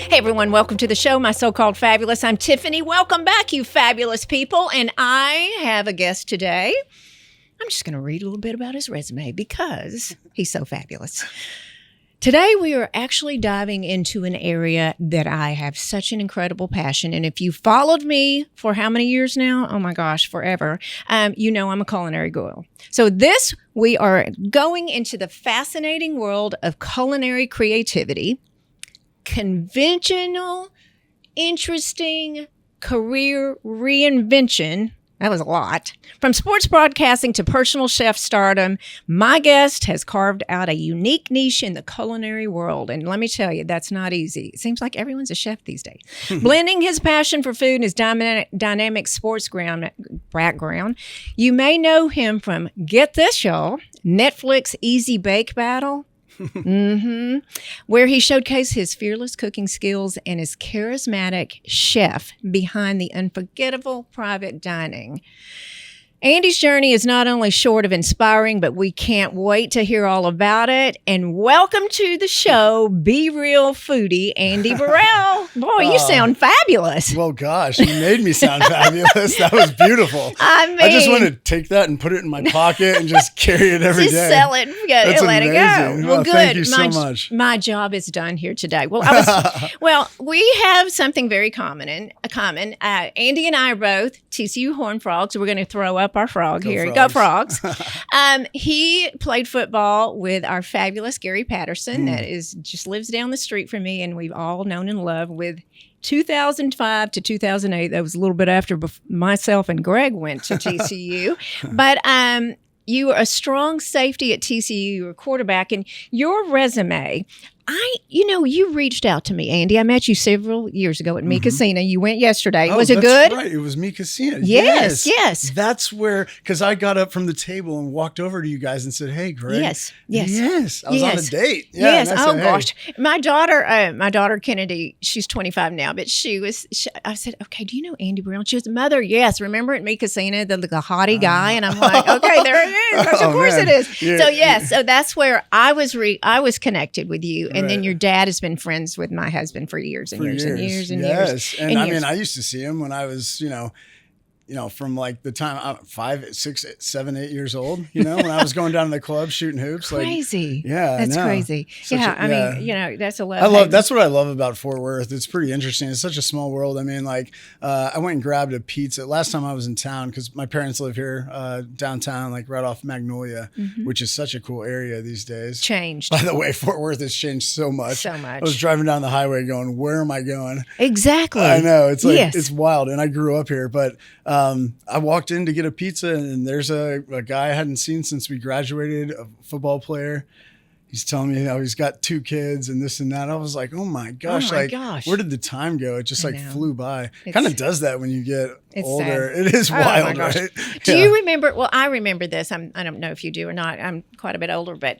Hey everyone, welcome to the show, My So-Called Fabulous. I'm Tiffany. Welcome back, you fabulous people. And I have a guest today. I'm just going to read a little bit about his resume because he's so fabulous. Today, we are actually diving into an area that I have such an incredible passion. And if you followed me for how many years now? Oh my gosh, forever. You know I'm a culinary girl. So we are going into the fascinating world of culinary creativity, conventional, interesting career reinvention. That was a lot. From sports broadcasting to personal chef stardom, my guest has carved out a unique niche in the culinary world. And let me tell you, that's not easy. It seems like everyone's a chef these days. Blending his passion for food and his dynamic sports background, you may know him from, get this, y'all, Netflix Easy Bake Battle. Where he showcased his fearless cooking skills and his charismatic chef behind the unforgettable private dining. Andy's journey is not only short of inspiring, but we can't wait to hear all about it. And welcome to the show, Be Real Foodie, Andy Burrell. Boy, you sound fabulous. Well, gosh, you made me sound fabulous. That was beautiful. I just want to take that and put it in my pocket and just carry it every day. Just sell it and let it go. Well, good. Thank you so much. My job is done here today. Well, we have something very common. Andy and I are both TCU Horned Frogs. We're going to throw up our frog here. Go Frogs. He played football with our fabulous Gary Patterson that just lives down the street from me, and we've all known and loved with 2005 to 2008. That was a little bit after myself and Greg went to TCU. But you were a strong safety at TCU. You were a quarterback, and your resume, you reached out to me, Andy. I met you several years ago at Mi Casino. You went yesterday. Was it good? Right. It was Mi Casino. Yes. That's where, because I got up from the table and walked over to you guys and said, "Hey, Greg." Yes. I was on a date. Yeah, yes. Oh, gosh. My daughter Kennedy, she's 25 now, but I said, "Okay, do you know Andy Burrell?" She was, "Mother, yes. Remember at Mi Casino, the hottie guy?" And I'm like, "Okay, there it is. Of course it is." Yeah. So yes, so that's where I was connected with you. And then your dad has been friends with my husband for years and years and years and years. Yes. And I mean, I used to see him when I was, from like the time I'm 5, 6, 7, 8 years old, when I was going down to the club shooting hoops. Crazy. That's crazy. I mean, that's a love. That's what I love about Fort Worth. It's pretty interesting. It's such a small world. I mean, I went and grabbed a pizza last time I was in town because my parents live here downtown, like right off Magnolia, which is such a cool area these days. Changed. By the way, Fort Worth has changed so much. So much. I was driving down the highway going, where am I going? Exactly. I know. It's like, it's wild. And I grew up here, but I walked in to get a pizza, and there's a guy I hadn't seen since we graduated, a football player. He's telling me how he's got 2 kids and this and that. I was like, oh my gosh, where did the time go? It just flew by. Kind of does that when you get older. Sad. It is wild, right? Do you remember? Well, I remember this. I don't know if you do or not. I'm quite a bit older, but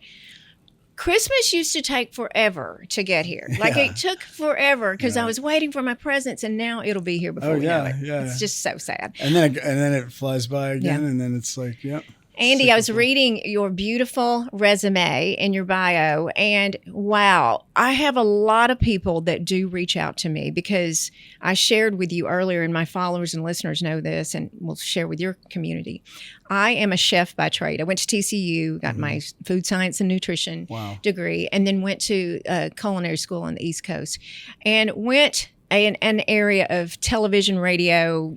Christmas used to take forever to get here. It took forever because I was waiting for my presents, and now it'll be here before we know it. It's just so sad. And then it flies by again, and then it's like, yep. Andy, I was reading your beautiful resume and your bio, and wow, I have a lot of people that do reach out to me because I shared with you earlier, and my followers and listeners know this, and we'll share with your community. I am a chef by trade. I went to TCU, got my food science and nutrition degree, and then went to culinary school on the East Coast, and went an area of television, radio,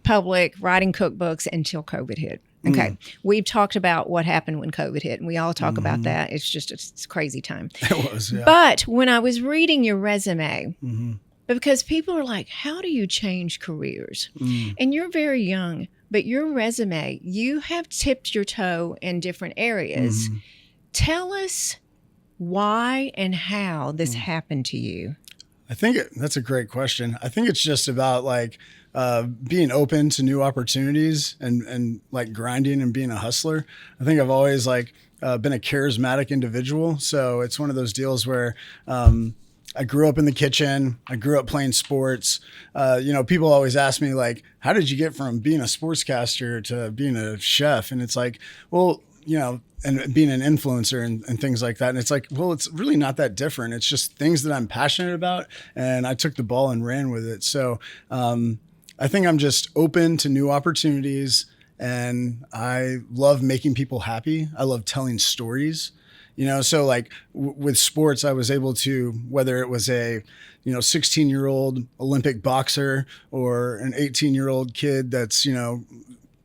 public, writing cookbooks until COVID hit. Okay. We've talked about what happened when COVID hit, and we all talk about that. It's just it's a crazy time. It was, yeah. But when I was reading your resume, because people are like, how do you change careers? And you're very young, but your resume, you have tipped your toe in different areas. Tell us why and how this happened to you. I think that's a great question. I think it's just about being open to new opportunities and grinding and being a hustler. I think I've always been a charismatic individual. So it's one of those deals where I grew up in the kitchen. I grew up playing sports. People always ask me how did you get from being a sportscaster to being a chef? And it's like, well, and being an influencer and things like that. And it's like, well, it's really not that different. It's just things that I'm passionate about. And I took the ball and ran with it. So I think I'm just open to new opportunities, and I love making people happy. I love telling stories. So like with sports, I was able to, whether it was a 16-year-old Olympic boxer or an 18-year-old kid that's,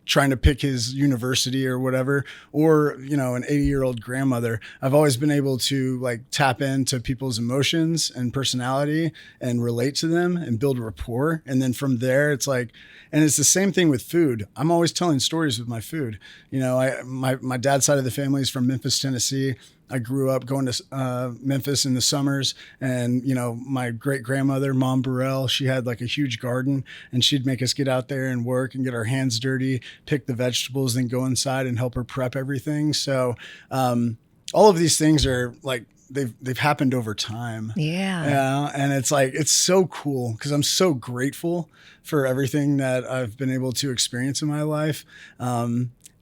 trying to pick his university or whatever, or, an 80-year-old grandmother, I've always been able to like tap into people's emotions and personality and relate to them and build rapport. And then from there, it's like, and it's the same thing with food. I'm always telling stories with my food. My dad's side of the family is from Memphis, Tennessee. I grew up going to Memphis in the summers, and my great grandmother, Mom Burrell, she had like a huge garden, and she'd make us get out there and work and get our hands dirty, pick the vegetables, then go inside and help her prep everything. So all of these things are like they've happened over time. Yeah. And it's like it's so cool because I'm so grateful for everything that I've been able to experience in my life.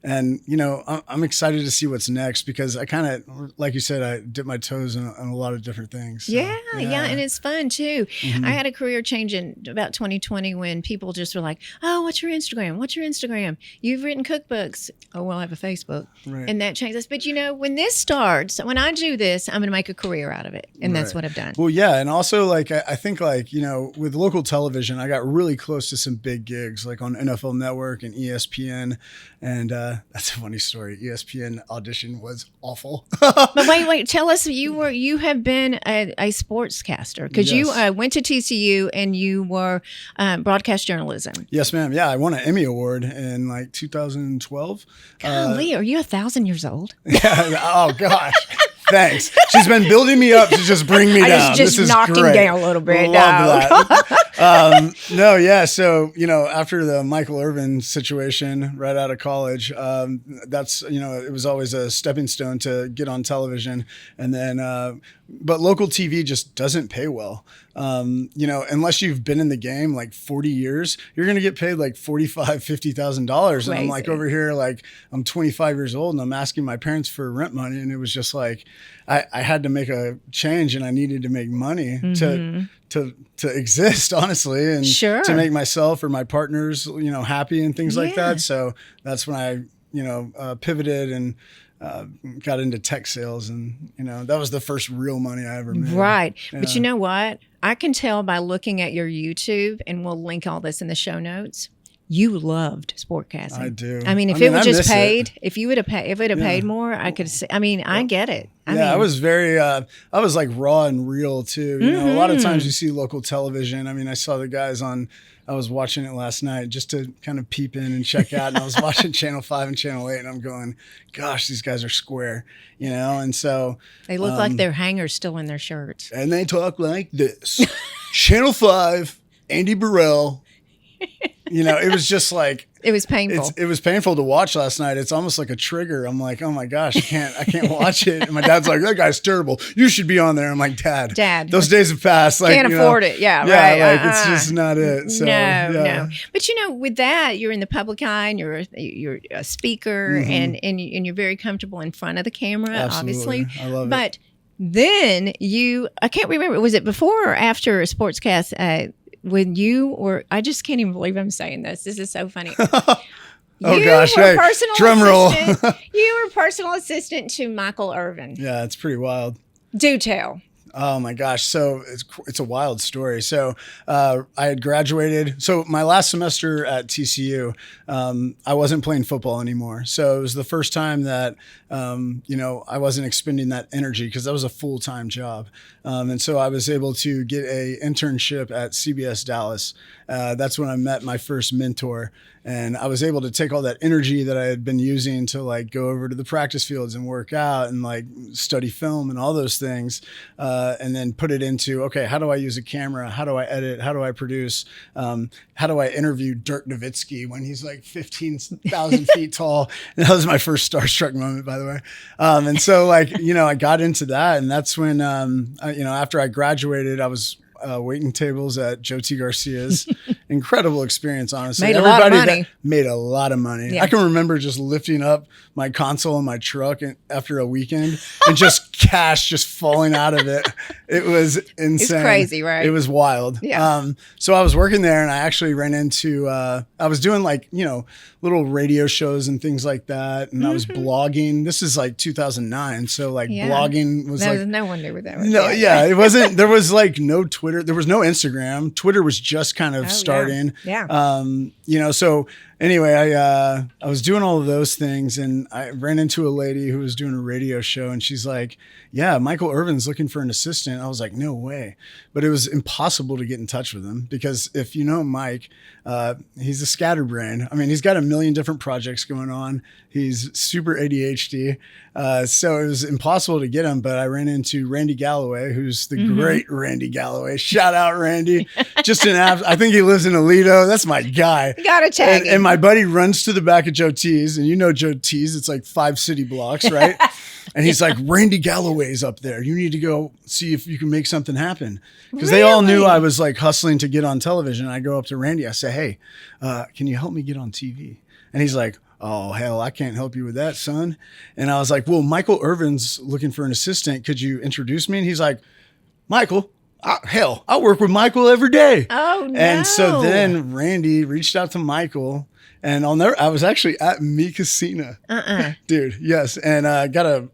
And, I'm excited to see what's next because I kind of, like you said, I dip my toes in a lot of different things. So, yeah. And it's fun too. Mm-hmm. I had a career change in about 2020 when people just were like, oh, what's your Instagram? What's your Instagram? You've written cookbooks. Oh, well, I have a Facebook. Right. And that changes. But, when this starts, when I do this, I'm going to make a career out of it. And that's what I've done. Well, yeah. And also, like, I think, like, with local television, I got really close to some big gigs, like on NFL Network and ESPN. And that's a funny story. ESPN audition was awful. But wait, tell us, you have been a sportscaster because you went to TCU and you were broadcast journalism. Yes, ma'am. Yeah, I won an Emmy Award in like 2012. Golly, are you 1,000 years old? Yeah. Oh gosh. Thanks. She's been building me up to just bring me down. Just knocked him down a little bit. Love that. No, yeah. So, after the Michael Irvin situation right out of college, that's, it was always a stepping stone to get on television. And then, but local TV just doesn't pay well. Unless you've been in the game like 40 years, you're going to get paid like $45,000, $50,000. And I'm like over here, like I'm 25 years old and I'm asking my parents for rent money. And it was just like, I had to make a change and I needed to make money to exist, honestly, and to make myself or my partners, happy and things like that. So that's when I, pivoted and got into tech sales, and that was the first real money I ever made. Right. Yeah. But you know what? I can tell by looking at your YouTube, and we'll link all this in the show notes. You loved sportcasting. I do. I mean, if it was just paid, if you would have paid, if it had paid more, I could say, I get it. I mean, I was very, I was like raw and real too. A lot of times you see local television. I mean, I saw the guys I was watching it last night just to kind of peep in and check out. And I was watching Channel 5 and Channel 8 and I'm going, gosh, these guys are square, and so. They look like their hangers still in their shirts. And they talk like this. Channel 5, Andy Burrell. It was just like it was painful. It was painful to watch last night. It's almost like a trigger. I'm like, oh my gosh, I can't watch it. And my dad's like, that guy's terrible. You should be on there. I'm like, Dad, those days have passed. Like, can't afford it. Yeah, right. Like it's just not it. So, no. But with that, you're in the public eye, and you're a speaker, and you're very comfortable in front of the camera. Absolutely. Obviously, I love it. But then I can't remember. Was it before or after a Sportscast? When I just can't even believe I'm saying this. This is so funny. Gosh, hey, drum roll. You were personal assistant to Michael Irvin. Yeah, it's pretty wild. Do tell. Oh my gosh. So it's a wild story. So I had graduated. So my last semester at TCU, I wasn't playing football anymore. So it was the first time that, I wasn't expending that energy because that was a full-time job. And so I was able to get a internship at CBS Dallas. That's when I met my first mentor. And I was able to take all that energy that I had been using to like go over to the practice fields and work out and like study film and all those things, and then put it into, okay, how do I use a camera? How do I edit? How do I produce? How do I interview Dirk Nowitzki when he's like 15,000 feet tall? And that was my first starstruck moment, by the way. And so like, I got into that, and that's when, after I graduated, I was waiting tables at Joe T. Garcia's incredible experience, honestly. Made a lot of money. Made a lot of money. Yeah. I can remember just lifting up my console in my truck after a weekend and just cash just falling out of it. It was insane. It's crazy, right? It was wild. Yeah. So I was working there and I actually ran into, I was doing like, little radio shows and things like that. And I was blogging. This is like 2009. So like blogging was no one knew what that was. No, it wasn't, there was like no Twitter. There was no Instagram. Twitter was just kind of starting. Yeah. So anyway, I was doing all of those things and I ran into a lady who was doing a radio show and she's like, yeah, Michael Irvin's looking for an assistant. I was like, no way. But it was impossible to get in touch with him because if you know Mike, he's a scatterbrain. I mean, he's got a million different projects going on. He's super ADHD. So it was impossible to get him, but I ran into Randy Galloway, who's the great Randy Galloway. Shout out Randy. Just an I think he lives in Aledo. That's my guy. You gotta tag him. And my buddy runs to the back of Joe T's, and you know Joe T's, it's like 5 city blocks, right? And he's like, Randy Galloway's up there. You need to go see if you can make something happen. Because they all knew I was like hustling to get on television. I go up to Randy. I say, hey, can you help me get on TV? And he's like, oh, hell, I can't help you with that, son. And I was like, well, Michael Irvin's looking for an assistant. Could you introduce me? And he's like, Michael, hell, I work with Michael every day. Oh, no. And so then Randy reached out to Michael. And I was actually at Mi Casina. Dude, yes. And I got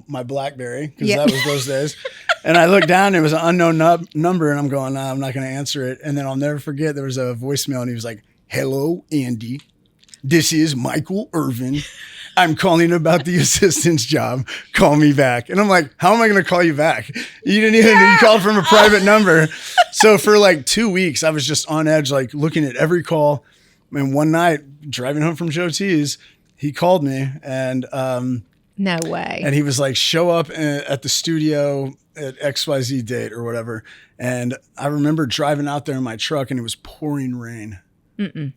my BlackBerry because that was those days. And I looked down, it was an unknown number, and I'm going, nah, I'm not going to answer it. And then I'll never forget, there was a voicemail, and he was like, hello, Andy. This is Michael Irvin. I'm calling about the assistant's job. Call me back. And I'm like, how am I going to call you back? You didn't even, you called from a private number. So for like 2 weeks, I was just on edge, like looking at every call. And one night, driving home from Joe T's, he called me and no way. And he was like, show up at the studio at XYZ date or whatever. And I remember driving out there in my truck and it was pouring rain.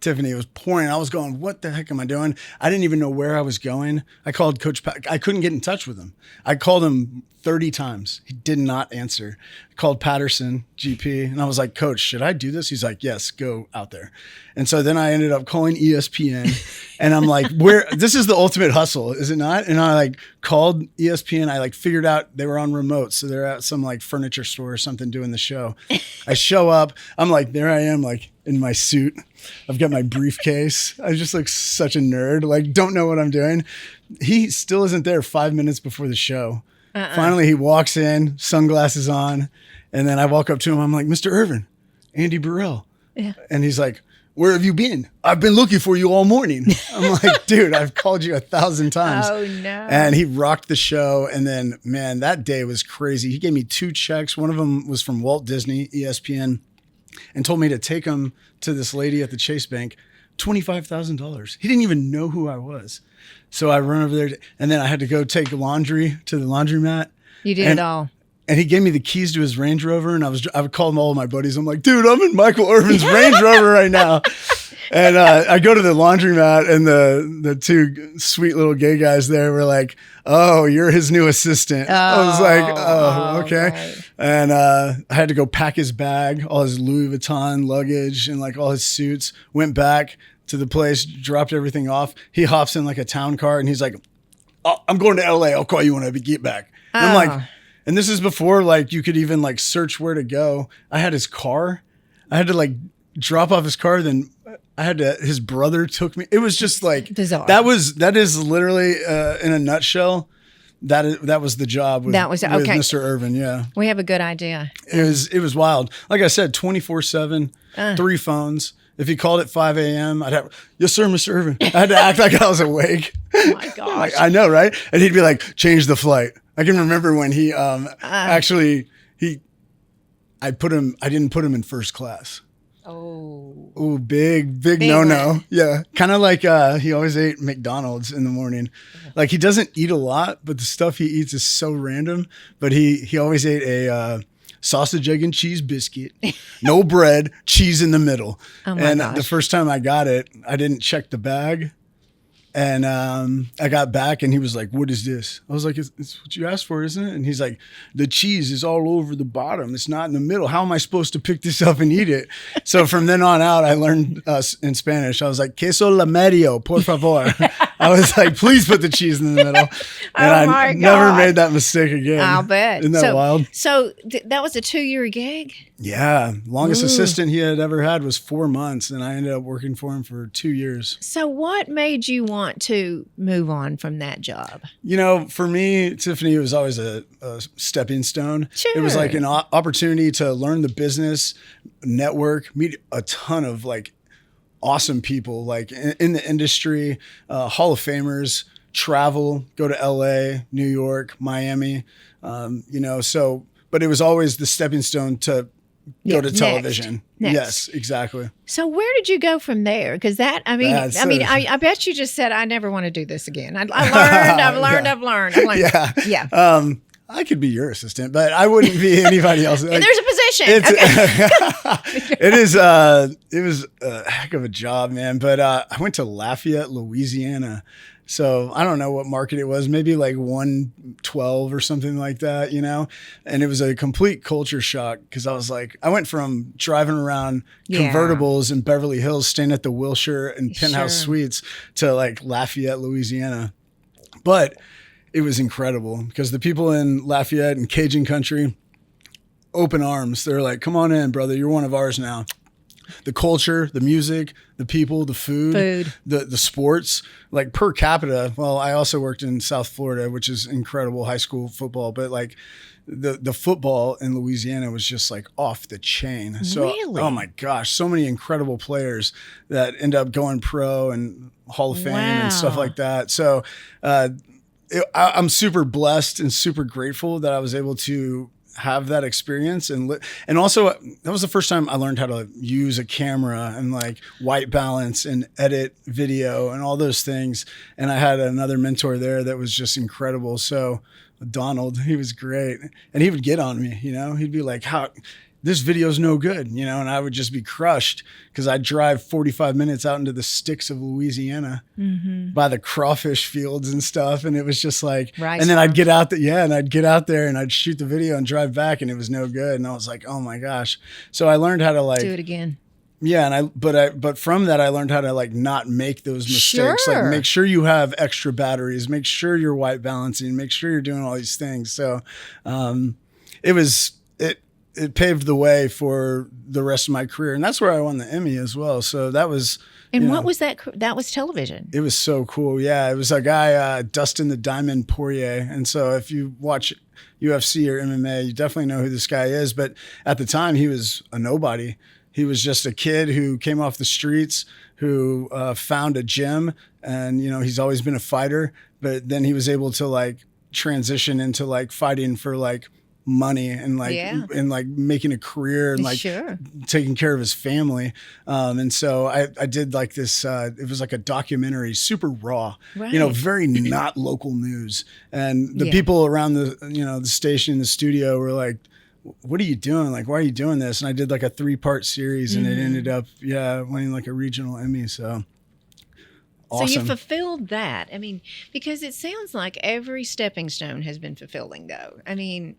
Tiffany, it was pouring. I was going, what the heck am I doing? I didn't even know where I was going. I called Coach Pat. I couldn't get in touch with him. I called him 30 times. He did not answer. I called Patterson, GP, and I was like, Coach, should I do this? He's like, yes, go out there. And so then I ended up calling ESPN and I'm like, this is the ultimate hustle, is it not? And I like called ESPN. I like figured out they were on remote. So they're at some like furniture store or something doing the show. I show up. I'm like, there I am, like in my suit. I've got my briefcase. I just look such a nerd, like don't know what I'm doing. He still isn't there 5 minutes before the show. Finally, he walks in, sunglasses on. And then I walk up to him. I'm like, Mr. Irvin, Andy Burrell. Yeah. And he's like, where have you been? I've been looking for you all morning. I'm like, dude, I've called you 1,000 times. Oh, no. And he rocked the show. And then, man, that day was crazy. He gave me 2 checks. One of them was from Walt Disney, ESPN, and told me to take him to this lady at the Chase Bank, $25,000. He didn't even know who I was. So I run over there, and then I had to go take laundry to the laundromat. You did it all. And he gave me the keys to his Range Rover, and I would call all of my buddies. I'm like, dude, I'm in Michael Irvin's Range Rover right now. And I go to the laundromat, and the 2 sweet little gay guys there were like, oh, you're his new assistant. I was like, oh, okay. Right. And I had to go pack his bag, all his Louis Vuitton luggage, and like all his suits. Went back to the place, dropped everything off. He hops in like a town car, and he's like, oh, I'm going to LA. I'll call you when I get back. And I'm like, and this is before like you could even like search where to go. I had his car. I had to like drop off his car. Then his brother took me. It was just like bizarre. That is literally in a nutshell. That was the job with Mr. Irvin. Yeah. We have a good idea. It was wild. Like I said, 24/7, 3 phones. If he called at 5 a.m., I'd have, yes, sir, Mr. Irvin. I had to act like I was awake. Oh my gosh. I know, right? And he'd be like, change the flight. I can remember when he I didn't put him in first class. Oh, big no. Yeah. Kind of like he always ate McDonald's in the morning. Like he doesn't eat a lot, but the stuff he eats is so random. But he always ate a sausage, egg, and cheese biscuit, no bread, cheese in the middle. Oh my gosh. The first time I got it, I didn't check the bag. And I got back and he was like, what is this? I was like, it's what you asked for, isn't it? And he's like, the cheese is all over the bottom. It's not in the middle. How am I supposed to pick this up and eat it? So from then on out, I learned in Spanish. I was like, queso la medio, por favor. I was like, please put the cheese in the middle. And I never made that mistake again. I'll bet. Isn't that wild? So that was a 2-year gig? Yeah. Longest assistant he had ever had was 4 months. And I ended up working for him for 2 years. So what made you want to move on from that job? You know, for me, Tiffany, it was always a stepping stone. Sure. It was like an opportunity to learn the business, network, meet a ton of like awesome people like in the industry, Hall of Famers, travel, go to LA, New York, Miami, you know, so, but it was always the stepping stone to go to television. Next. Yes, exactly. So where did you go from there? Because that, I bet you just said, I never want to do this again. I've learned. Yeah. I could be your assistant, but I wouldn't be anybody else. Like, there's a position. It was a heck of a job, man. But I went to Lafayette, Louisiana. So I don't know what market it was, maybe like 112 or something like that, you know? And it was a complete culture shock because I was like, I went from driving around convertibles in Beverly Hills, staying at the Wilshire and Penthouse Suites to like Lafayette, Louisiana. But it was incredible because the people in Lafayette and Cajun country, open arms. They're like, come on in, brother. You're one of ours now. The culture, the music, the people, the food. The sports, like per capita. Well, I also worked in South Florida, which is incredible high school football, but like the football in Louisiana was just like off the chain. So, really? Oh my gosh, so many incredible players that end up going pro and Hall of Fame and stuff like that. So, I'm super blessed and super grateful that I was able to have that experience. And also that was the first time I learned how to use a camera and like white balance and edit video and all those things. And I had another mentor there that was just incredible. So Donald, he was great. And he would get on me, you know, he'd be like, this video's no good, you know, and I would just be crushed because I'd drive 45 minutes out into the sticks of Louisiana by the crawfish fields and stuff. And it was just like, and then I'd get out there and I'd shoot the video and drive back and it was no good. And I was like, oh my gosh. So I learned how to like do it again. Yeah. But from that, I learned how to like not make those mistakes. Like make sure you have extra batteries, make sure you're white balancing, make sure you're doing all these things. So it paved the way for the rest of my career. And that's where I won the Emmy as well. So that was... And what was that? That was television. It was so cool. Yeah. It was a guy, Dustin the Diamond Poirier. And so if you watch UFC or MMA, you definitely know who this guy is. But at the time, he was a nobody. He was just a kid who came off the streets, who found a gym. And, you know, he's always been a fighter. But then he was able to like transition into like fighting for like money and like and like making a career and like taking care of his family, and so I did like this it was like a documentary, super raw, you know, very not local news, and the people around the, you know, the station, the studio were like, what are you doing, like why are you doing this? And I did like a 3-part series and it ended up winning like a regional Emmy. So awesome. So you fulfilled that. I mean, because it sounds like every stepping stone has been fulfilling, though. I mean,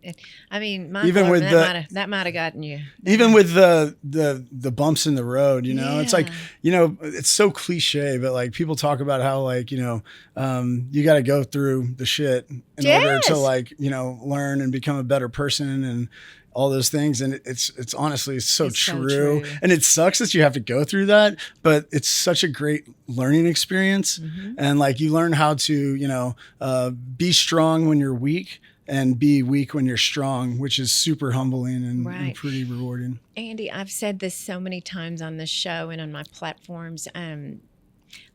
Michael, even with that might have gotten you. Even with the bumps in the road, you know, it's like, you know, it's so cliche, but like people talk about how like, you know, you got to go through the shit in order to like, you know, learn and become a better person and all those things. And it's honestly so true. And it sucks that you have to go through that, but it's such a great learning experience. And like you learn how to, you know, be strong when you're weak and be weak when you're strong, which is super humbling and pretty rewarding. Andy, I've said this so many times on this show and on my platforms.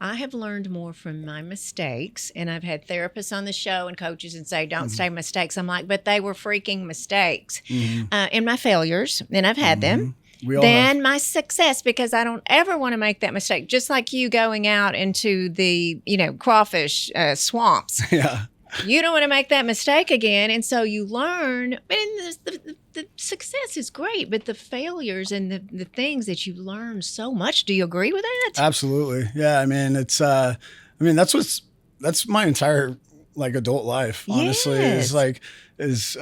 I have learned more from my mistakes, and I've had therapists on the show and coaches and say, don't say mistakes. I'm like, but they were freaking mistakes. And my failures, and I've had them. Than my success, because I don't ever want to make that mistake. Just like you going out into the, you know, crawfish swamps. You don't want to make that mistake again. And so you learn, and the success is great, but the failures and the things that you learn so much. Do you agree with that? Absolutely. Yeah. I mean, it's, I mean, that's my entire like adult life, honestly, Yes. it's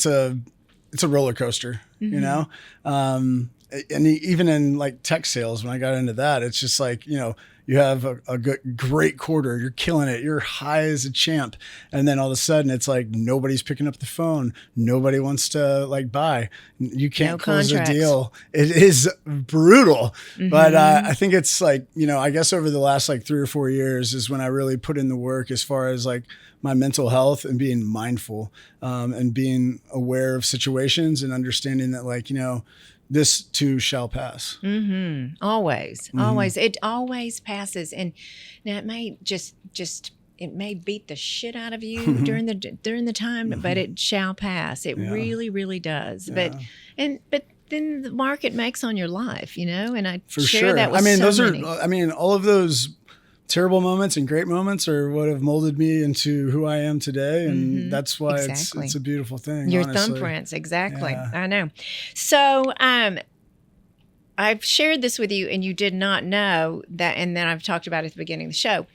a roller coaster, you know? And even in like tech sales, when I got into that, it's just like, you have a great quarter, you're killing it, you're high as a champ. And then all of a sudden it's like, nobody's picking up the phone. Nobody wants to like buy. You can't close a deal. It is brutal. But I think it's like, I guess over the last like 3 or 4 years is when I really put in the work as far as like my mental health and being mindful, and being aware of situations and understanding that like, this too shall pass. Always. It always passes. And now it may it may beat the shit out of you during the time, but it shall pass. It really, really does. Yeah. But then the market makes on your life, and I share that with all of those terrible moments and great moments are what have molded me into who I am today. And that's why it's a beautiful thing. Your honestly. thumbprints. Exactly. Yeah. I know. So, I've shared this with you and you did not know that. And then I've talked about it at the beginning of the show.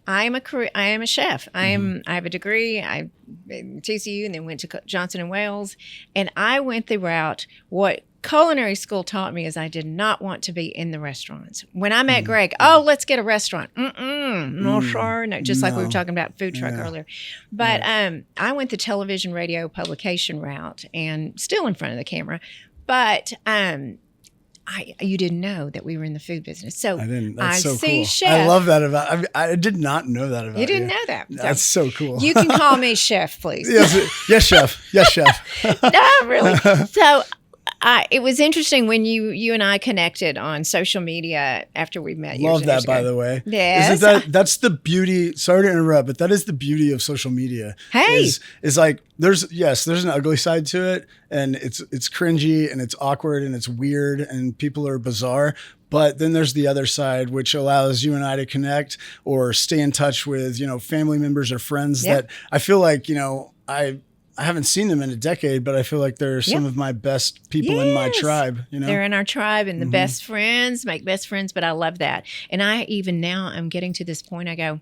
I am a chef. I have a degree. I in TCU and then went to Johnson & Wales. And I went the route, what culinary school taught me is I did not want to be in the restaurants. When I met Greg, let's get a restaurant. No, sorry. No, just like we were talking about food truck earlier. But I went the television, radio, publication route and still in front of the camera. But you didn't know that we were in the food business. So I didn't. That's so cool. Chef. I love that about. I did not know that about you. You didn't know that. That's so cool. You can call me chef, please. Yes, chef. Yes, chef. No, really. So it was interesting when you and I connected on social media after we met. Love that, by the way. Yes. That's the beauty. Sorry to interrupt, but that is the beauty of social media. Hey, is like there's an ugly side to it, and it's cringy and it's awkward and it's weird and people are bizarre. But then there's the other side, which allows you and I to connect or stay in touch with family members or friends that I feel like I haven't seen them in a decade, but I feel like they're some of my best people in my tribe. They're in our tribe and the best friends make best friends. But I love that. And I'm getting to this point. I go,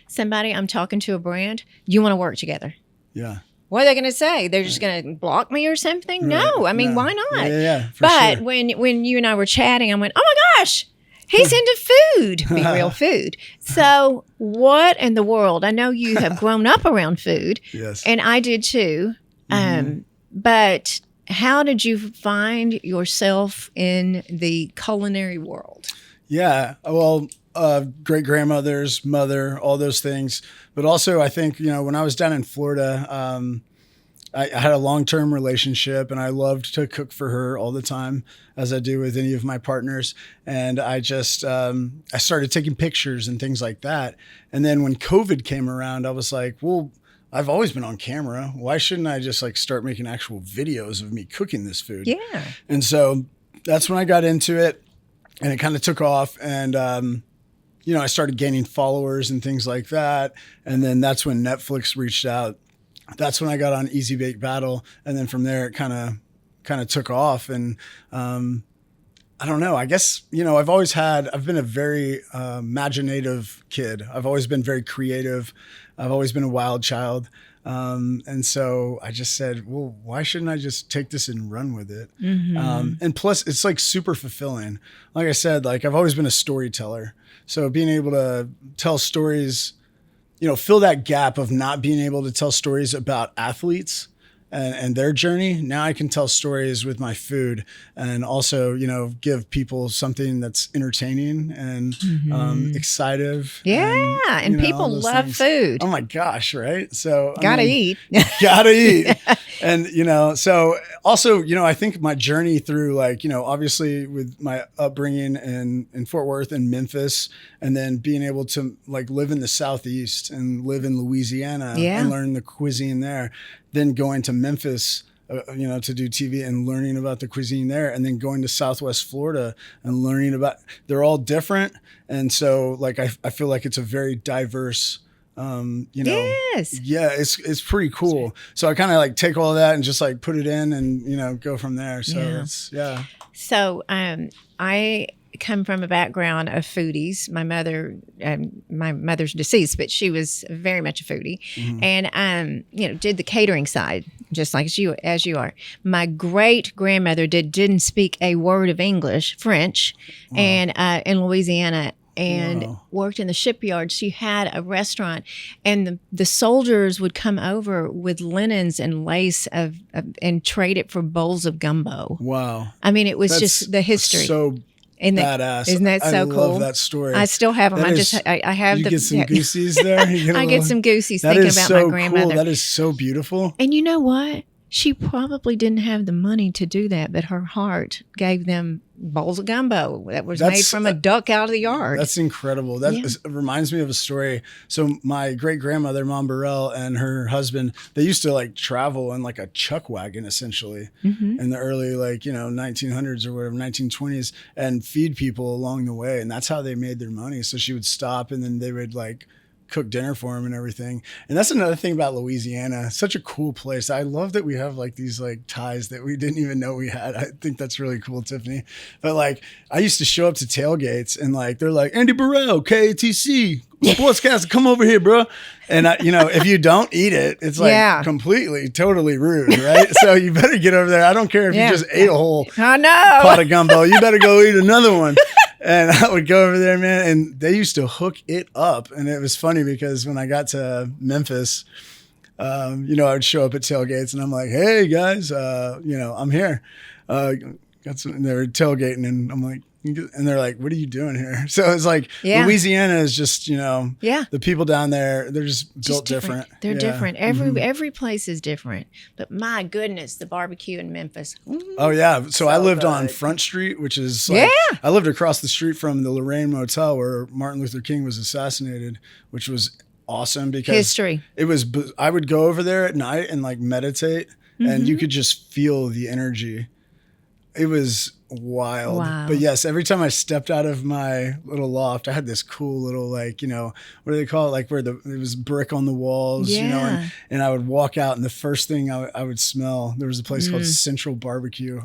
somebody, I'm talking to a brand. You want to work together? Yeah. What are they going to say? They're just going to block me or something? Right. No. I mean, why not? Yeah. But sure. when you and I were chatting, I went, oh my gosh. He's into food, be real food. So what in the world? I know you have grown up around food. Yes. And I did too. But how did you find yourself in the culinary world? Yeah. Well, great grandmother's mother, all those things. But also I think, when I was down in Florida, I had a long-term relationship and I loved to cook for her all the time, as I do with any of my partners. And I just, I started taking pictures and things like that. And then when COVID came around, I was like, well, I've always been on camera. Why shouldn't I just like start making actual videos of me cooking this food? Yeah. And so that's when I got into it and it kind of took off. And, I started gaining followers and things like that. And then that's when Netflix reached out. That's when I got on Easy Bake Battle. And then from there, it kind of took off. And I don't know, I guess, I've been a very imaginative kid. I've always been very creative. I've always been a wild child. And so I just said, well, why shouldn't I just take this and run with it? And plus it's like super fulfilling. Like I said, like I've always been a storyteller. So being able to tell stories, fill that gap of not being able to tell stories about athletes and their journey. Now I can tell stories with my food and also, give people something that's entertaining and excitive. Yeah. And people love food. Oh my gosh. Right. So gotta eat. Gotta eat. And, so also, I think my journey through obviously with my upbringing in Fort Worth and Memphis, and then being able to live in the Southeast and live in Louisiana and learn the cuisine there, then going to Memphis, to do TV and learning about the cuisine there, and then going to Southwest Florida and learning about, they're all different. And so I feel like it's a very diverse, yes. Yeah, it's pretty cool. So I kind of take all of that and just put it in and, go from there. So So come from a background of foodies. My mother's deceased, but she was very much a foodie, and did the catering side just like as you are. My great grandmother didn't speak a word of English, French, and in Louisiana. And worked in the shipyard. She had a restaurant, and the soldiers would come over with linens and lace and trade it for bowls of gumbo. Wow! I mean, it was just the history. So badass! Isn't that so cool? I love that story. I still have them. I have you the. Get some goosies there. I get some goosies thinking about my grandmother. Cool. That is so beautiful. And you know what? She probably didn't have the money to do that, but her heart gave them bowls of gumbo that was made from a duck out of the yard. That's incredible. That reminds me of a story. So my great grandmother, Mom Burrell, and her husband, they used to like travel in like a chuck wagon essentially in the early 1900s or whatever, 1920s, and feed people along the way. And that's how they made their money. So she would stop, and then they would like cook dinner for him and everything. And that's another thing about Louisiana. Such a cool place. I love that we have like these like ties that we didn't even know we had. I think that's really cool, Tiffany. But like I used to show up to tailgates and like they're like, Andy Burrell, KATC, Sportscaster, come over here, bro. And if you don't eat it, it's like completely, totally rude, right? So you better get over there. I don't care if you just ate a whole pot of gumbo. You better go eat another one. And I would go over there, man, and they used to hook it up. And it was funny because when I got to Memphis, I would show up at tailgates and I'm like, hey, guys, I'm here. And they were tailgating and I'm like, and they're like, what are you doing here? So it's like Louisiana is just, the people down there, they're just built different. They're different. Every place is different. But my goodness, the barbecue in Memphis. Oh, yeah. So I lived on Front Street, which is I lived across the street from the Lorraine Motel where Martin Luther King was assassinated, which was awesome because history. I would go over there at night and like meditate and you could just feel the energy. It was wild. Wow. But yes, every time I stepped out of my little loft, I had this cool little what do they call it? Like where it was brick on the walls, and I would walk out and the first thing I would smell, there was a place called Central Barbecue.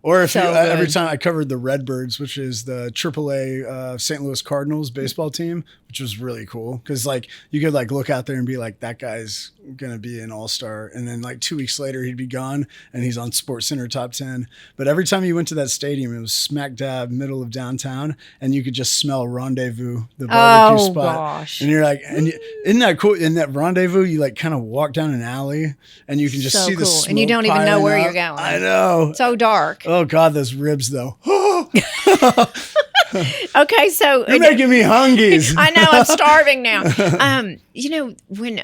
Or every time I covered the Redbirds, which is the AAA St. Louis Cardinals baseball team, which was really cool because like you could like look out there and be like, that guy's gonna be an all-star, and then like 2 weeks later he'd be gone and he's on Sports Center top 10. But every time you went to that stadium, it was smack dab middle of downtown, and you could just smell Rendezvous, the barbecue spot. Gosh. And you're like, isn't that cool? In that Rendezvous, you like kind of walk down an alley and you can just see the smoke and you don't even know where up. You're going. I know. So dark. Oh God, those ribs though. Okay, so you're making me hungry. I know, I'm starving now. When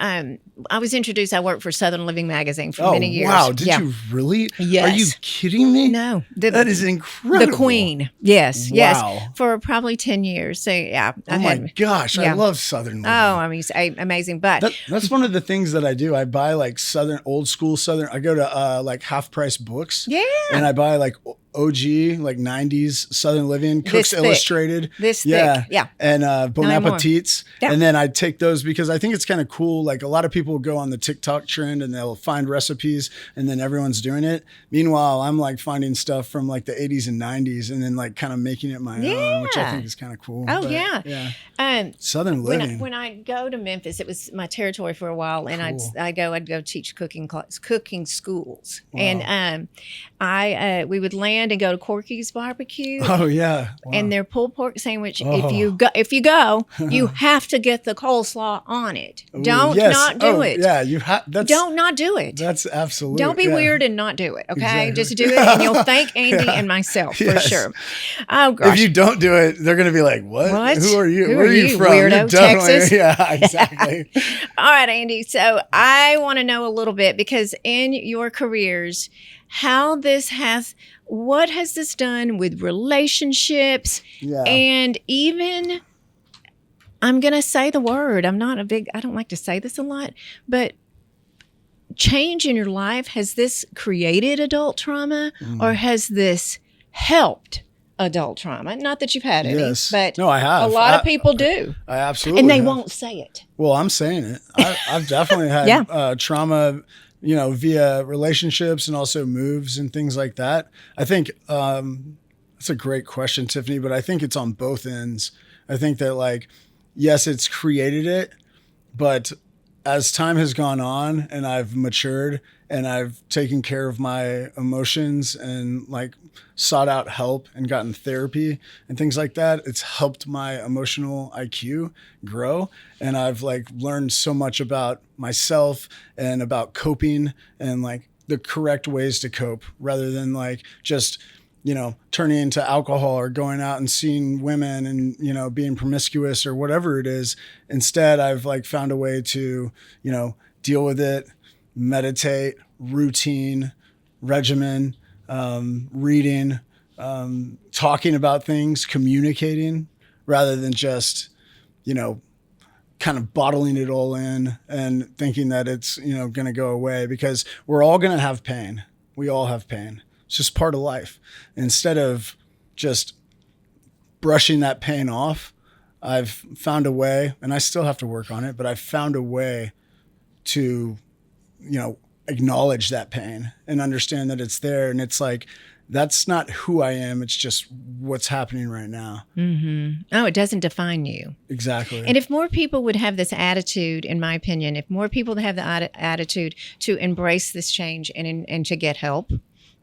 I was introduced, I worked for Southern Living magazine for many years. Wow, did you really? Yes. Are you kidding me? No, that is incredible. The Queen, yes, wow. yes, for probably 10 years. So yeah, my gosh, I love Southern Living. Oh, I mean, it's amazing. But that's one of the things that I do. I buy like old school Southern. I go to like half price books. Yeah, and I buy like OG, like 90s Southern Living, Cooks Illustrated. This thick. Yeah. And Bon Appetits. Yeah. And then I take those because I think it's kind of cool. Like a lot of people go on the TikTok trend and they'll find recipes and then everyone's doing it. Meanwhile, I'm like finding stuff from like the 80s and 90s and then like kind to make it my own, which I think is kind of cool. Oh, but, yeah. Southern Living. When I go to Memphis, it was my territory for a while, and I'd go teach cooking schools. Wow. And we would land and go to Corky's Barbecue. Oh yeah. Wow. And their pulled pork sandwich. If you go, you have to get the coleslaw on it. Don't not do it. Yeah, you have. Don't not do it. That's absolutely. Don't be weird and not do it. Okay, exactly. Just do it, and you'll thank Andy and myself for sure. Oh gosh. If you don't do it, they're going to be like, "What? Who are you? Where are you from? Weirdo, Texas." Yeah, exactly. All right, Andy. So I want to know a little bit, because in your careers, what has this done with relationships, and even, I'm going to say the word, I don't like to say this a lot, but change in your life, has this created adult trauma or has this helped adult trauma? Not that you've had any, but no, I have. A lot of people do. I absolutely And they have. won't say it. Well, I'm saying it. I've definitely had trauma, via relationships and also moves and things like that. I think That's a great question, Tiffany, but I think it's on both ends. I think that like, yes, it's created it, but as time has gone on and I've matured and I've taken care of my emotions and like sought out help and gotten therapy and things like that, it's helped my emotional IQ grow. And I've like learned so much about myself and about coping and like the correct ways to cope rather than like just, you know, turning into alcohol or going out and seeing women and, you know, being promiscuous or whatever it is. Instead, I've like found a way to, you know, deal with it, meditate, routine, regimen, reading, talking about things, communicating rather than just, you know, kind of bottling it all in and thinking that it's, you know, going to go away because we're all going to have pain. We all have pain. It's just part of life. Instead of just brushing that pain off, I've found a way, and I still have to work on it, but I've found a way to, you know, acknowledge that pain and understand that it's there. And it's like, that's not who I am. It's just what's happening right now. Mm-hmm. Oh, it doesn't define you. Exactly. And if more people would have this attitude, in my opinion, if more people have the attitude to embrace this change and to get help,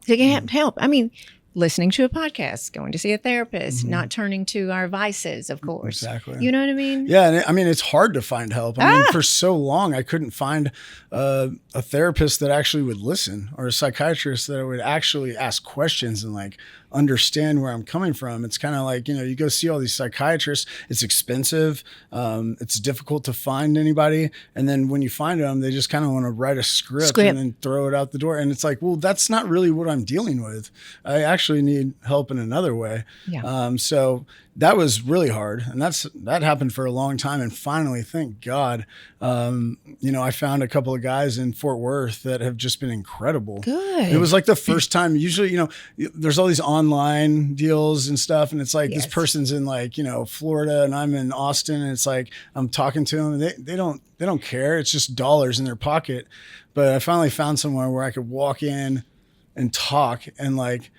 I mean, listening to a podcast, going to see a therapist, not turning to our vices, of course. Exactly. You know what I mean? Yeah. And I mean, it's hard to find help. I mean, for so long, I couldn't find a therapist that actually would listen or a psychiatrist that would actually ask questions and like understand where I'm coming from. It's kind of like, you know, you go see all these psychiatrists, it's expensive. It's difficult to find anybody. And then when you find them, they just kind of want to write a script and then throw it out the door. And it's like, well, that's not really what I'm dealing with. I actually need help in another way. Yeah. So that was really hard. And that happened for a long time. And finally, thank God, you know, I found a couple of guys in Fort Worth that have just been incredible. Good. It was like the first time. Usually, you know, there's all these online deals and stuff. And it's like, this person's in like, you know, Florida and I'm in Austin. And it's like, I'm talking to them and they don't care. It's just dollars in their pocket. But I finally found somewhere where I could walk in and talk and like,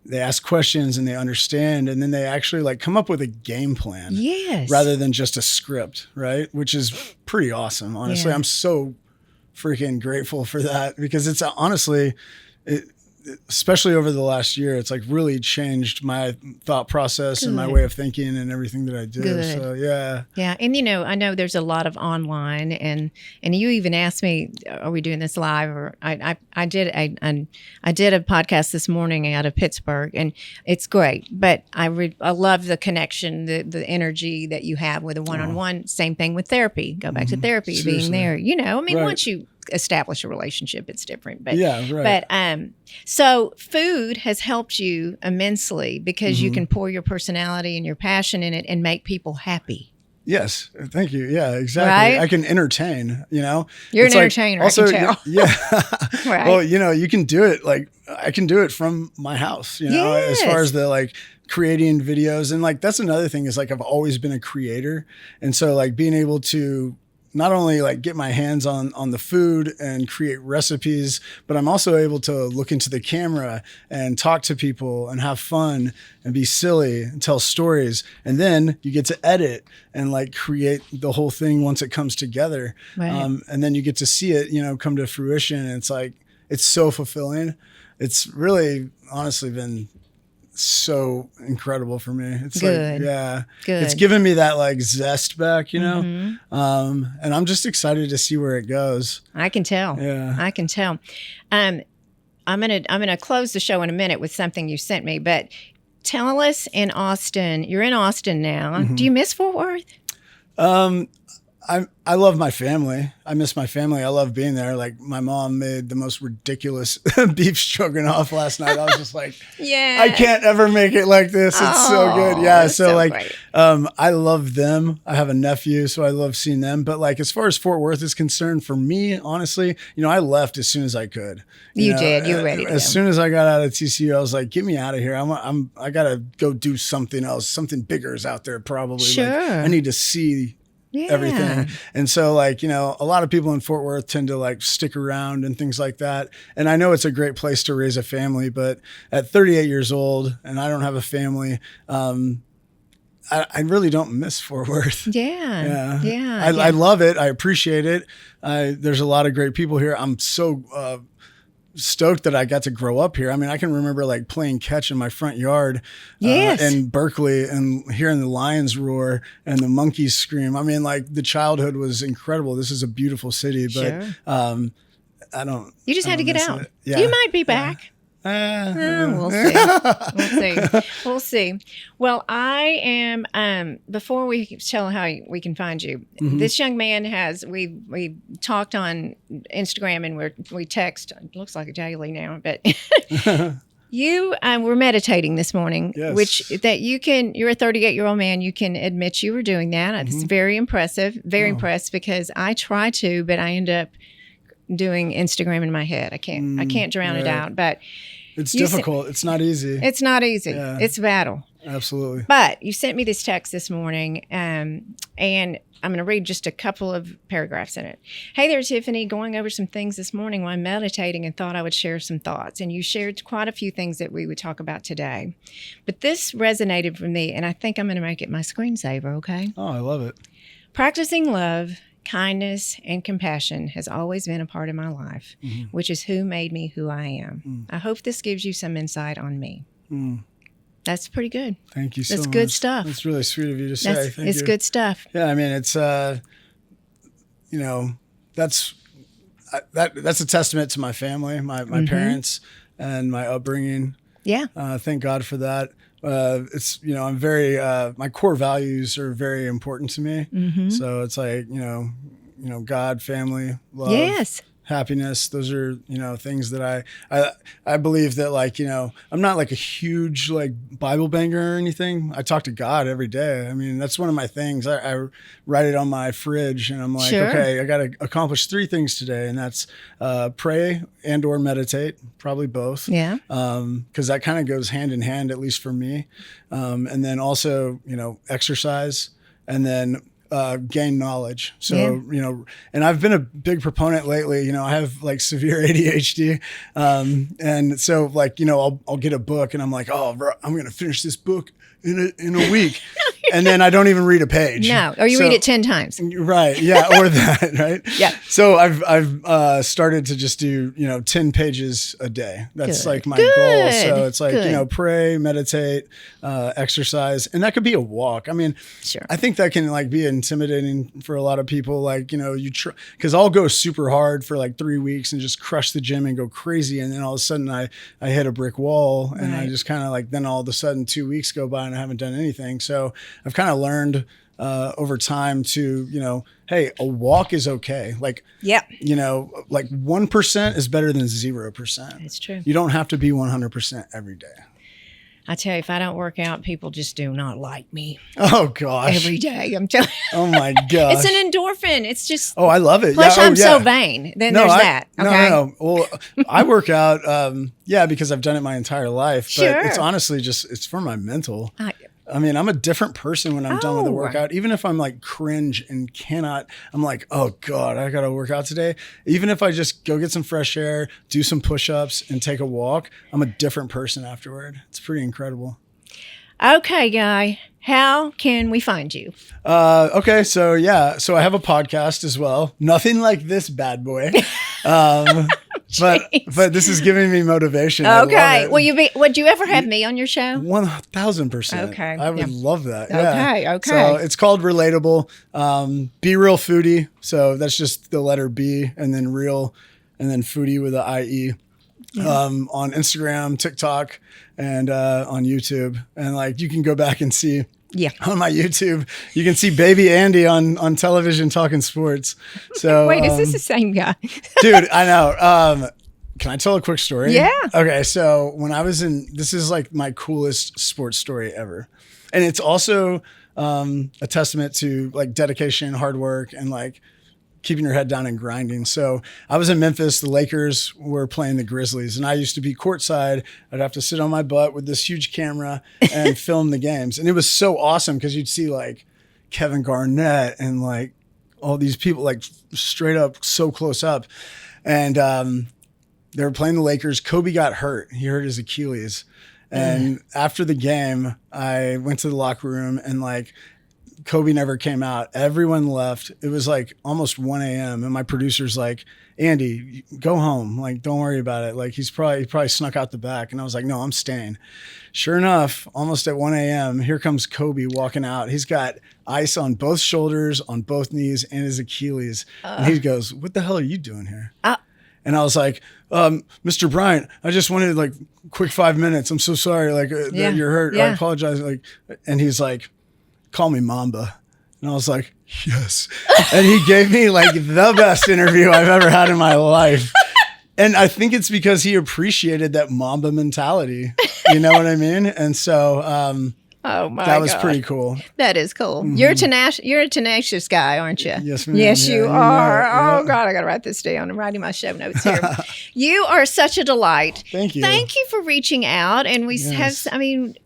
they ask questions and they understand, and then they actually like come up with a game plan rather than just a script, right? Which is pretty awesome. Honestly, I'm so freaking grateful for that because it's honestly, especially over the last year, it's like really changed my thought process and my way of thinking and everything that I do. Good. So yeah. Yeah. And, you know, I know there's a lot of online and you even asked me, are we doing this live? Or I did a podcast this morning out of Pittsburgh and it's great, but I love the connection, the energy that you have with a one-on-one. Same thing with therapy. Go back to therapy, Seriously. being there, you know, I mean, once you establish a relationship, it's different, but so food has helped you immensely because you can pour your personality and your passion in it and make people happy. Yes. Thank you. Yeah, exactly. Right? I can entertain, you know, You're an entertainer. Also, I can tell. Yeah. Right. Well, you know, you can do it. Like I can do it from my house, you know, as far as the like creating videos. And like, that's another thing is like, I've always been a creator. And so like being able to not only like get my hands on the food and create recipes, but I'm also able to look into the camera and talk to people and have fun and be silly and tell stories. And then you get to edit and like create the whole thing once it comes together. Right. And then you get to see it, you know, come to fruition. And it's like, it's so fulfilling. It's really honestly been so incredible for me. It's good. Like, good. It's given me that like zest back, you know? And I'm just excited to see where it goes. I can tell. Yeah. I can tell. I'm gonna close the show in a minute with something you sent me, but tell us in Austin, you're in Austin now. Do you miss Fort Worth? I love my family. I miss my family. I love being there. Like my mom made the most ridiculous beef stroganoff last night. I was just like, I can't ever make it like this. It's so good. Yeah. So like, great. I love them. I have a nephew, so I love seeing them. But like, as far as Fort Worth is concerned, for me, honestly, you know, I left as soon as I could. You did. You were ready to go. As soon as I got out of TCU, I was like, get me out of here. I gotta go do something else. Something bigger is out there probably. Sure. Like, I need to see everything. And so like, you know, a lot of people in Fort Worth tend to like stick around and things like that. And I know it's a great place to raise a family, but at 38 years old and I don't have a family, I really don't miss Fort Worth. Yeah. I love it. I appreciate it. There's a lot of great people here. I'm so stoked that I got to grow up here. I mean, I can remember like playing catch in my front yard in Berkeley and hearing the lions roar and the monkeys scream. I mean, like the childhood was incredible. This is a beautiful city, but I don't. You just had to get out. Yeah. You might be back. We'll see. Well, I am, before we tell how we can find you, this young man we talked on Instagram and we text, it looks like a daily now, but you were meditating this morning, which that you're a 38-year-old man. You can admit you were doing that. It's very impressive, impressed because I try to, but I end up doing Instagram in my head. I can't drown it out, but it's difficult. It's not easy. It's not easy. Yeah. It's a battle. Absolutely. But you sent me this text this morning, and I'm going to read just a couple of paragraphs in it. Hey there, Tiffany, going over some things this morning while I'm meditating and thought I would share some thoughts. And you shared quite a few things that we would talk about today. But this resonated for me, and I think I'm going to make it my screensaver, okay? Oh, I love it. Practicing love, kindness, and compassion has always been a part of my life, which is who made me who I am. I hope this gives you some insight on me. That's pretty good. Thank you so much. That's good stuff. That's really sweet of you to say. Thank you. Good stuff. Yeah, I mean, it's, you know, that's a testament to my family, my parents, and my upbringing. Yeah. Thank God for that. It's, you know, I'm very, my core values are very important to me. So it's like, you know, God, family, love, happiness. Those are, you know, things that I believe that, like, you know, I'm not like a huge like Bible banger or anything. I talk to God every day. I mean, that's one of my things. I write it on my fridge and I'm like, okay, I got to accomplish 3 things today. And that's pray and or meditate, probably both. Yeah. Cause that kind of goes hand in hand, at least for me. And then also, you know, exercise and then gain knowledge. So, you know, and I've been a big proponent lately, you know, I have like severe ADHD. And so like, you know, I'll get a book and I'm like, oh, bro, I'm going to finish this book in a week. And then I don't even read a page. No. Or you read it 10 times. Right. Yeah. Or that. Right. Yeah. So I've started to just do, you know, 10 pages a day. That's like my goal. So it's like, you know, pray, meditate, exercise, and that could be a walk. I mean, I think that can like be intimidating for a lot of people. Like, you know, cause I'll go super hard for like 3 weeks and just crush the gym and go crazy. And then all of a sudden I hit a brick wall and I just kind of like, then all of a sudden 2 weeks go by and I haven't done anything. So I've kind of learned over time to, you know, hey, a walk is okay. Like, you know, like 1% is better than 0%. It's true. You don't have to be 100% every day. I tell you, if I don't work out, people just do not like me. Oh gosh. Every day. I'm telling you. Oh my gosh. It's an endorphin. It's just. Oh, I love it. Plus I'm so vain. Then there's that. Okay. No. Well, I work out, because I've done it my entire life, but it's honestly just, it's for my mental. I mean, I'm a different person when I'm done with the workout. Even if I'm like cringe and I'm like, oh God, I got to work out today. Even if I just go get some fresh air, do some push-ups and take a walk, I'm a different person afterward. It's pretty incredible. Okay, Guy, how can we find you? Okay. So I have a podcast as well. Nothing like this bad boy. But this is giving me motivation. Okay. Would you ever have me on your show? 1000%. Okay. I would love that. Okay. So it's called Relatable. Be Real Foodie. So that's just the letter B and then real and then foodie with a IE. On Instagram, TikTok, and on YouTube. And like you can go back and see on my YouTube, you can see baby Andy on television talking sports. So wait, is this the same guy? Dude, I know. Can I tell a quick story? Yeah. Okay, so when I was this is like my coolest sports story ever. And it's also a testament to like dedication, hard work, and like keeping your head down and grinding. So I was in Memphis. The Lakers were playing the Grizzlies, and I used to be courtside. I'd have to sit on my butt with this huge camera and film the games. And it was so awesome because you'd see like Kevin Garnett and like all these people, like straight up so close up. And they were playing the Lakers. Kobe got hurt. He hurt his Achilles. And after the game, I went to the locker room and like Kobe never came out. Everyone left. It was like almost 1 a.m. And my producer's like, Andy, go home. Like, don't worry about it. Like, he probably snuck out the back. And I was like, no, I'm staying. Sure enough, almost at 1 a.m., here comes Kobe walking out. He's got ice on both shoulders, on both knees, and his Achilles. And he goes, what the hell are you doing here? And I was like, Mr. Bryant, I just wanted like quick 5 minutes. I'm so sorry. Like, that you're hurt. I apologize. Like, and he's like, call me Mamba. And I was like, yes. And he gave me like the best interview I've ever had in my life. And I think it's because he appreciated that Mamba mentality. You know what I mean? And so that was pretty cool. That is cool. Mm-hmm. You're a tenacious guy, aren't you? Yes, ma'am. Yes, you are. Yeah. Oh, God, I got to write this down. I'm writing my show notes here. You are such a delight. Thank you. Thank you for reaching out. And we have,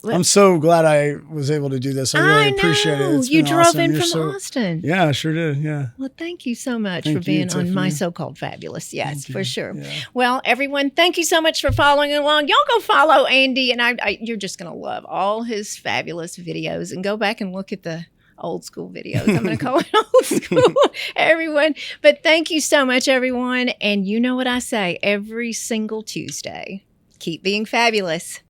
I'm so glad I was able to do this. I really appreciate it. You drove in from Austin. Yeah, I sure did. Yeah. Well, thank you so much for being on My So-Called Fabulous. Yes, for sure. Yeah. Well, everyone, thank you so much for following along. Y'all go follow Andy, and you're just going to love all his fabulous videos. And go back and look at the old school videos. I'm going to call it old school, everyone. But thank you so much, everyone. And you know what I say every single Tuesday. Keep being fabulous.